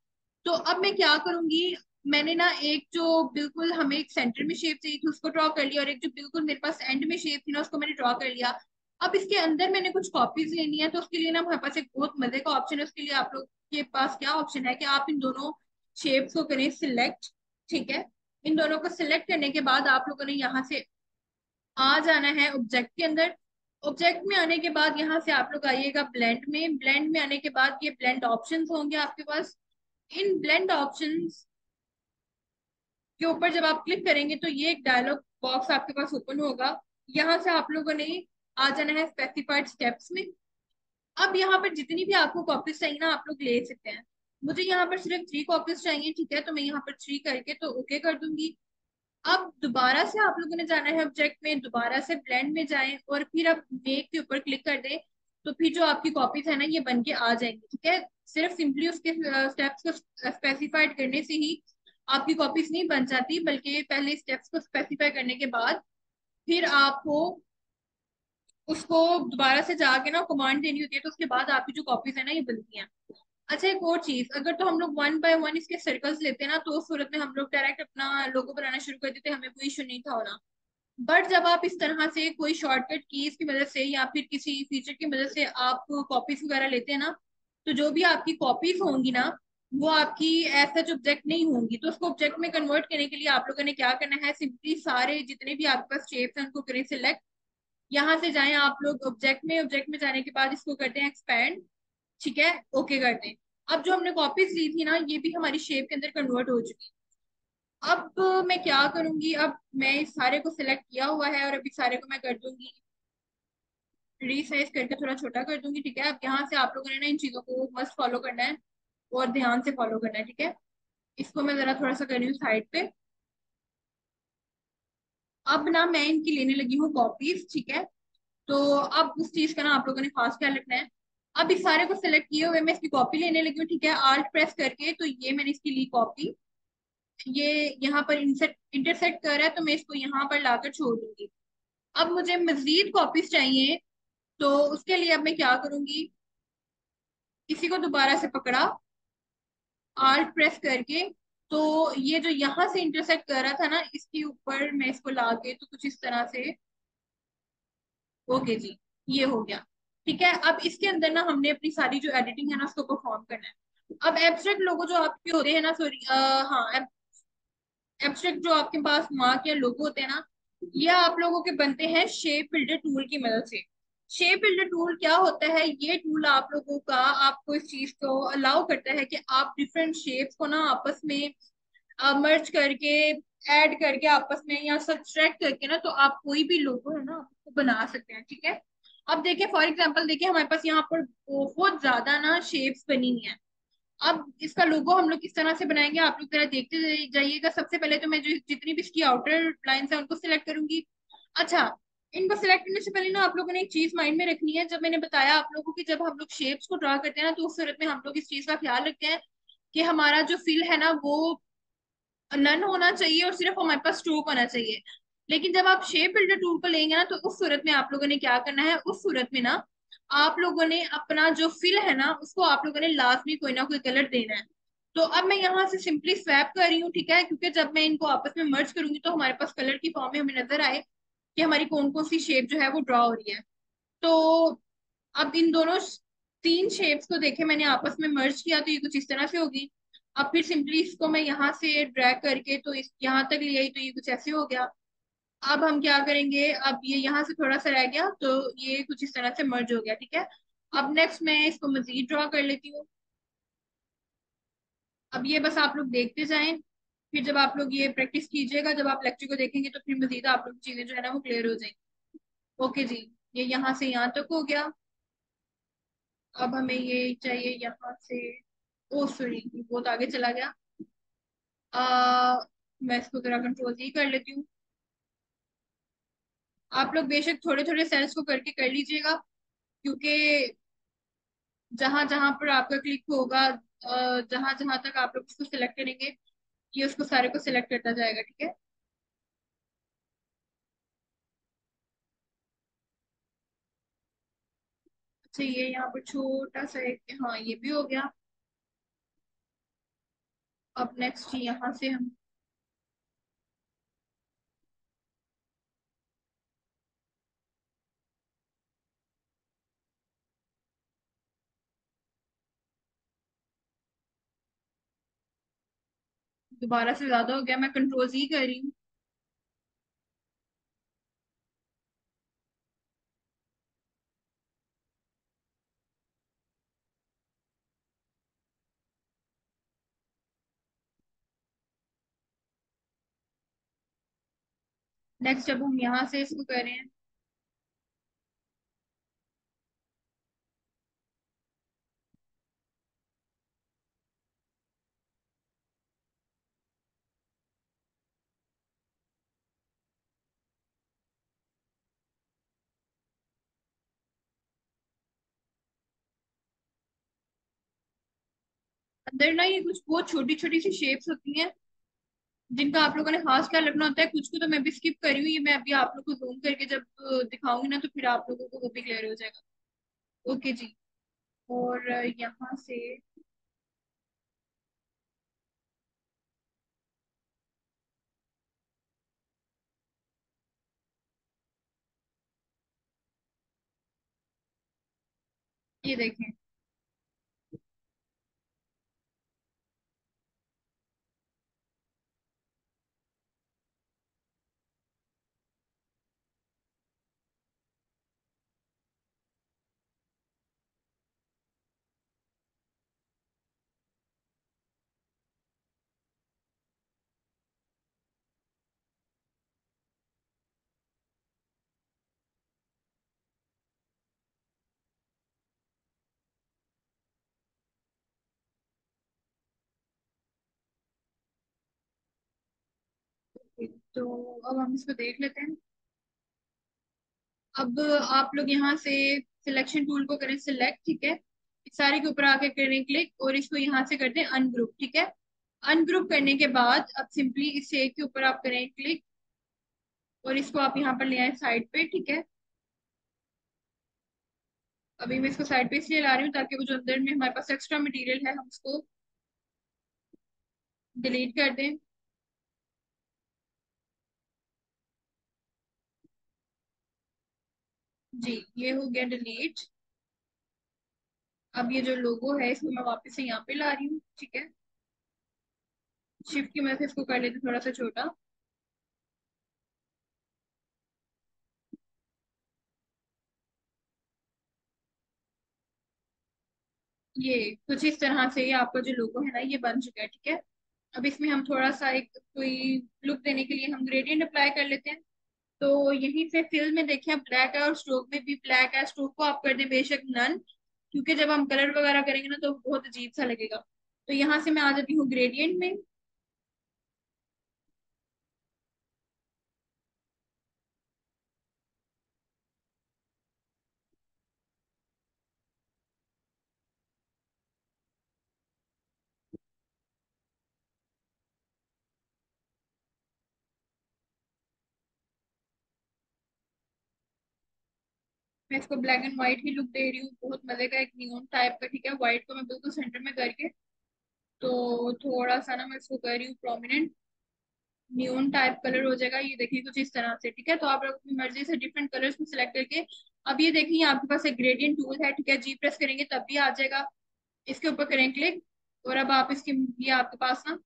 तो अब मैं क्या करूंगी, मैंने ना एक जो बिल्कुल हमें एक सेंटर में शेप चाहिए थी उसको ड्रॉ कर लिया, और एक जो बिल्कुल मेरे पास एंड में शेप थी ना उसको मैंने ड्रॉ कर लिया। अब इसके अंदर मैंने कुछ कॉपीज लेनी है, तो उसके लिए ना हमारे पास एक बहुत मजे का ऑप्शन है। उसके लिए आप लोग के पास क्या ऑप्शन है कि आप इन दोनों शेप्स को करें सिलेक्ट। ठीक है, इन दोनों को सिलेक्ट करने के बाद आप लोगों ने यहाँ से आ जाना है ऑब्जेक्ट के अंदर। ऑब्जेक्ट में आने के बाद यहाँ से आप लोग आइएगा ब्लेंड में। ब्लेंड में आने के बाद ये ब्लेंड ऑप्शंस होंगे आपके पास। इन ब्लेंड ऑप्शंस के ऊपर जब आप क्लिक करेंगे तो ये एक डायलॉग बॉक्स आपके पास ओपन होगा। यहाँ से आप लोगों ने आ जाना है स्पेसिफाइड स्टेप्स में। अब यहाँ पर जितनी भी आपको कॉपीज चाहिए ना आप लोग ले सकते हैं। मुझे यहाँ पर सिर्फ 3 कॉपीज चाहिए। ठीक है, तो मैं यहाँ पर 3 करके तो ओके कर दूंगी। अब दोबारा से आप लोगों ने जाना है ऑब्जेक्ट में, दोबारा से ब्लेंड में जाएं और फिर आप मेक के ऊपर क्लिक कर दें। तो फिर जो आपकी कॉपीज है ना ये बन के आ जाएंगी। ठीक है, सिर्फ सिंपली उसके स्टेप्स को स्पेसिफाइड करने से ही आपकी कॉपीज नहीं बन जाती, बल्कि पहले स्टेप्स को स्पेसिफाई करने के बाद फिर आपको उसको दोबारा से जाके ना कमांड देनी होती है, तो उसके बाद आपकी जो कॉपीज है ना ये बनती हैं। अच्छा, एक और चीज, अगर तो हम लोग वन बाय वन इसके सर्कल्स लेते हैं ना, तो उस सूरत में हम लोग डायरेक्ट अपना लोगो बनाना शुरू कर देते, हमें कोई इशू नहीं था होना। बट जब आप इस तरह से कोई शॉर्टकट कीज की मदद से या फिर किसी फीचर की मदद से आप कॉपीज वगैरह लेते हैं ना, तो जो भी आपकी कॉपीज होंगी ना, वो आपकी एज सच ऑब्जेक्ट नहीं होंगी। तो उसको ऑब्जेक्ट में कन्वर्ट करने के लिए आप लोगों ने क्या करना है, सिंपली सारे जितने भी आपके पास शेप्स हैं उनको करें सिलेक्ट। यहाँ से जाएं आप लोग ऑब्जेक्ट में, ऑब्जेक्ट में जाने के बाद इसको करते हैं एक्सपैंड। ठीक है, ओके करते हैं। अब जो हमने कॉपीज ली थी ना, ये भी हमारी शेप के अंदर कन्वर्ट हो चुकी है। अब मैं क्या करूंगी, अब मैं इस सारे को सिलेक्ट किया हुआ है और अभी सारे को मैं कर दूंगी रीसाइज करके, थोड़ा छोटा कर दूंगी। ठीक है, अब यहाँ से आप लोगों ने ना इन चीजों को मस्त फॉलो करना है और ध्यान से फॉलो करना है। ठीक है, इसको मैं जरा थोड़ा सा कर रही हूँ साइड पे। अब ना मैं इनकी लेने लगी हूँ कॉपीज। ठीक है, तो अब उस चीज का ना आप लोगों ने खास ख्याल रखना है। अब इस सारे को सिलेक्ट किए हुए मैं इसकी कॉपी लेने लगी हूँ। ठीक है, आल्ट प्रेस करके, तो ये मैंने इसकी ली कॉपी। ये यहाँ पर इंसर्ट इंटरसेक्ट कर रहा है, तो मैं इसको यहाँ पर लाकर छोड़ दूंगी। अब मुझे मजीद कॉपीज चाहिए, तो उसके लिए अब मैं क्या करूंगी, इसी को दोबारा से पकड़ा, आल्ट प्रेस करके, तो ये जो यहाँ से इंटरसेक्ट कर रहा था ना, इसके ऊपर मैं इसको लाके तो कुछ इस तरह से, ओके जी, ये हो गया। ठीक है, अब इसके अंदर ना हमने अपनी सारी जो एडिटिंग है ना उसको परफॉर्म करना है। अब एब्स्ट्रैक्ट लोगो जो आपके होते हैं ना, सॉरी, हाँ, एब्स्ट्रैक्ट जो आपके पास मार्क या लोगो होते हैं ना, ये आप लोगों के बनते हैं शेप बिल्डर टूल की मदद से। शेप बिल्डर टूल क्या होता है, ये टूल आप लोगों का आपको इस चीज को अलाउ करता है कि आप डिफरेंट शेप्स को ना आपस में मर्ज करके, ऐड करके आपस में या सब्सट्रैक्ट करके ना, तो आप कोई भी लोगो है ना आप उसको बना सकते हैं। ठीक है, अब देखिए फॉर एग्जांपल, देखिए हमारे पास यहाँ पर बहुत ज्यादा ना शेप्स बनी हुई हैं। अब इसका लोगो हम लोग किस तरह से बनाएंगे, आप लोग जरा देखते जाइएगा। सबसे पहले तो मैं जो जितनी भी इसकी आउटर लाइंस है उनको सिलेक्ट करूंगी। अच्छा, इनको सिलेक्ट करने से पहले ना आप लोगों ने एक चीज माइंड में रखनी है। जब मैंने बताया आप लोगों को कि जब हम लोग शेप्स को ड्रा करते हैं ना, तो उस सूरत में हम लोग इस चीज का ख्याल रखते हैं कि हमारा जो फिल है ना वो नन होना चाहिए और सिर्फ हमारे पास स्ट्रोक होना चाहिए। लेकिन जब आप शेप बिल्डर टूल को लेंगे ना, तो उस सूरत में आप लोगों ने क्या करना है, उस सूरत में ना आप लोगों ने अपना जो फिल है ना उसको आप लोगों ने लाजमी कोई ना कोई कलर देना है। तो अब मैं यहाँ से सिंपली स्वैप कर रही हूँ। ठीक है, क्योंकि जब मैं इनको आपस में मर्ज करूंगी तो हमारे पास कलर की फॉर्म में हमें नजर आए कि हमारी कौन कौन सी शेप जो है वो ड्रॉ हो रही है। तो अब इन दोनों तीन शेप्स को देखे मैंने आपस में मर्ज किया, तो ये कुछ इस तरह से होगी। अब फिर सिंपली इसको मैं यहाँ से ड्रैग करके तो इस यहाँ तक ले आई, तो ये कुछ ऐसे हो गया। अब हम क्या करेंगे, अब ये यहाँ से थोड़ा सा रह गया, तो ये कुछ इस तरह से मर्ज हो गया। ठीक है, अब नेक्स्ट मैं इसको मजीद ड्रॉ कर लेती हूँ। अब ये बस आप लोग देखते जाएं, फिर जब आप लोग ये प्रैक्टिस कीजिएगा, जब आप लेक्चर को देखेंगे तो फिर मजीद आप लोग चीजें जो है ना वो क्लियर हो जाएंगी। ओके जी, ये यहाँ से यहाँ तक हो गया। अब हमें ये चाहिए यहाँ से, ओ सॉरी बहुत आगे चला गया। मैं इसको जरा कंट्रोल जी कर लेती हूँ। आप लोग बेशक थोड़े थोड़े सेल्स को करके कर लीजिएगा, क्योंकि जहां जहां पर आपका क्लिक होगा, जहां जहां तक आप लोग उसको सिलेक्ट करेंगे, ये उसको सारे को सिलेक्ट करता जाएगा। ठीक है, अच्छा ये यहाँ पर छोटा सा एक, हाँ ये भी हो गया। अब नेक्स्ट यहाँ से हम दोबारा से ज्यादा हो गया, मैं कंट्रोल ही कर रही हूँ। नेक्स्ट जब हम यहाँ से इसको कर रहे हैं, अंदर ना ये कुछ बहुत छोटी छोटी सी शेप्स होती हैं जिनका आप लोगों ने खास ख्याल रखना होता है। कुछ को तो मैं भी स्किप करी हूँ, ये मैं अभी आप लोग को जूम करके जब दिखाऊंगी ना तो फिर आप लोगों को वो भी क्लियर हो जाएगा। ओके जी। और यहाँ से ये देखें। तो अब हम इसको देख लेते हैं। अब आप लोग यहाँ से सिलेक्शन टूल को करें सिलेक्ट, ठीक है। इस सारे के ऊपर आके करें क्लिक और इसको यहाँ से करते हैं अनग्रुप, ठीक है। अनग्रुप करने के बाद अब सिंपली इस एक के ऊपर आप करें क्लिक और इसको आप यहाँ पर ले आए साइड पे, ठीक है। अभी मैं इसको साइड पे इसलिए ला रही हूँ ताकि वो जो अंदर में हमारे पास एक्स्ट्रा मटेरियल है हम उसको डिलीट कर दें। जी, ये हो गया डिलीट। अब ये जो लोगो है इसको मैं वापस से यहाँ पे ला रही हूँ, ठीक है। शिफ्ट की मदद से इसको कर लेते हैं थोड़ा सा छोटा। ये कुछ इस तरह से ये आपका जो लोगो है ना ये बन चुका है, ठीक है। अब इसमें हम थोड़ा सा एक कोई लुक देने के लिए हम ग्रेडियंट अप्लाई कर लेते हैं। तो यहीं से फिल में देखें ब्लैक है और स्ट्रोक में भी ब्लैक है। स्ट्रोक को आप कर दें बेशक नन, क्योंकि जब हम कलर वगैरह करेंगे ना तो बहुत अजीब सा लगेगा। तो यहाँ से मैं आ जाती हूँ ग्रेडियंट में। मैं इसको ब्लैक एंड व्हाइट ही लुक दे रही हूँ, बहुत मजे का एक नियॉन टाइप का, ठीक है। व्हाइट को मैं बिल्कुल सेंटर में करके तो थोड़ा सा ना मैं इसको कर रही हूँ प्रोमिनेंट। न्यून टाइप कलर हो जाएगा ये, देखिए कुछ इस तरह से, ठीक है। तो आप लोग अपनी मर्जी से डिफरेंट कलर्स को सिलेक्ट करके अब ये देखिए आपके पास एक ग्रेडियंट टूल है, ठीक है। जी प्रेस करेंगे तब भी आ जाएगा। इसके ऊपर करें क्लिक और अब आप इसकी ये आपके पास ना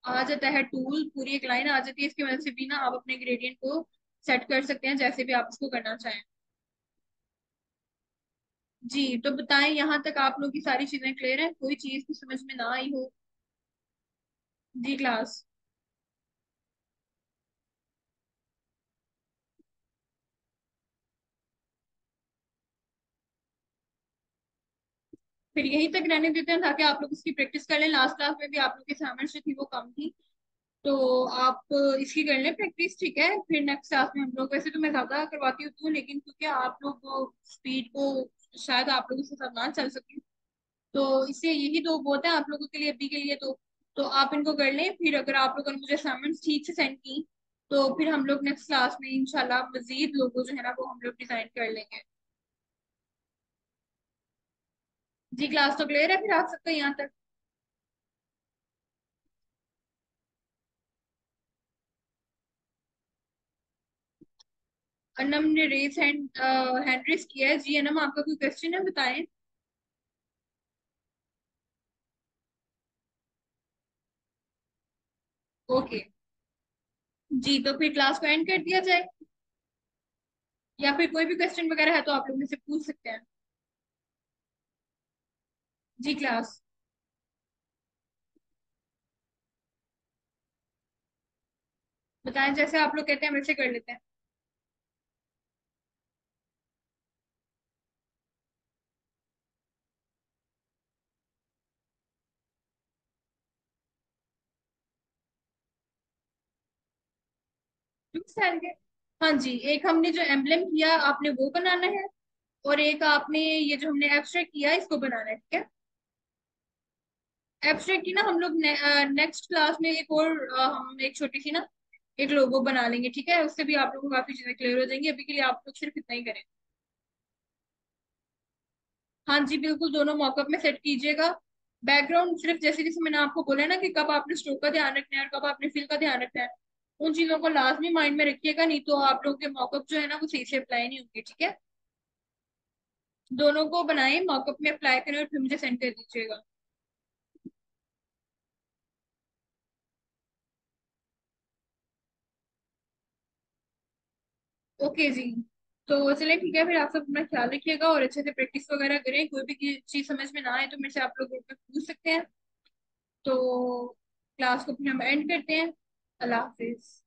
आ जाता है टूल, पूरी एक लाइन आ जाती है। इसकी वजह से भी ना आप अपने ग्रेडियंट को सेट कर सकते हैं जैसे भी आप इसको करना चाहें। जी, तो बताएं यहाँ तक आप लोग की सारी चीजें क्लियर है, कोई चीज की समझ में ना आई हो? जी क्लास। फिर यहीं तक रहने देते हैं ताकि आप लोग इसकी प्रैक्टिस कर लें। लास्ट क्लास में भी आप लोग की असाइनमेंट्स जो थी वो कम थी, तो आप इसकी कर लें प्रैक्टिस, ठीक है। फिर नेक्स्ट क्लास में हम लोग, वैसे तो मैं ज्यादा करवाती हूँ लेकिन क्योंकि आप लोग स्पीड को शायद आप लोगों के साथ ना चल सके, तो इससे यही दो बहुत है आप लोगों के लिए अभी के लिए। तो आप इनको कर लें, फिर अगर आप लोगों ने मुझे असाइनमेंट्स ठीक से सेंड की तो फिर हम लोग नेक्स्ट क्लास में इंशाल्लाह मजीद लोगों जो है ना वो हम लोग डिजाइन कर लेंगे। जी क्लास तो क्लियर है फिर आप सबका यहाँ तक? अनम ने रेस हैंड रेस किया है। जी अनम, आपका कोई क्वेश्चन है बताएं। ओके। जी, तो फिर क्लास को एंड कर दिया जाए, या फिर कोई भी क्वेश्चन वगैरह है तो आप लोग मुझसे पूछ सकते हैं। जी क्लास। बताएं, जैसे आप लोग कहते हैं वैसे कर लेते हैं। ठीक है। हाँ जी, एक हमने जो एम्बलम किया आपने वो बनाना है, और एक आपने ये जो हमने एब्स्ट्रैक्ट किया इसको बनाना है, ठीक है। एब्स्ट्रैक्ट की ना हम लोग नेक्स्ट क्लास में एक और हम एक छोटी सी ना एक लोगो बना लेंगे, ठीक है? उससे भी आप लोगों को काफी चीजें क्लियर हो जाएंगी। अभी के लिए आप लोग सिर्फ इतना ही करें। हाँ जी बिल्कुल, दोनों मॉकअप में सेट कीजिएगा। बैकग्राउंड सिर्फ जैसे जैसे मैंने आपको बोला ना कि कब आपने स्ट्रोक का ध्यान रखना है और कब आपने फिल का ध्यान रखना है, उन चीजों को लाजमी माइंड में रखिएगा, नहीं तो आप लोगों के मॉकअप जो है ना वो सही से अप्लाई नहीं होंगे, ठीक है? दोनों को बनाए, मॉकअप में अप्लाई करें और फिर मुझे सेंड कर दीजिएगा। ओके जी। तो चलिए ठीक है, फिर आप सब अपना ख्याल रखिएगा और अच्छे से प्रैक्टिस वगैरह करें। कोई भी चीज समझ में ना आए तो मेरे से आप लोग ग्रुप में पूछ सकते हैं। तो क्लास को फिर हम एंड करते हैं। अल्लाह हाफिज।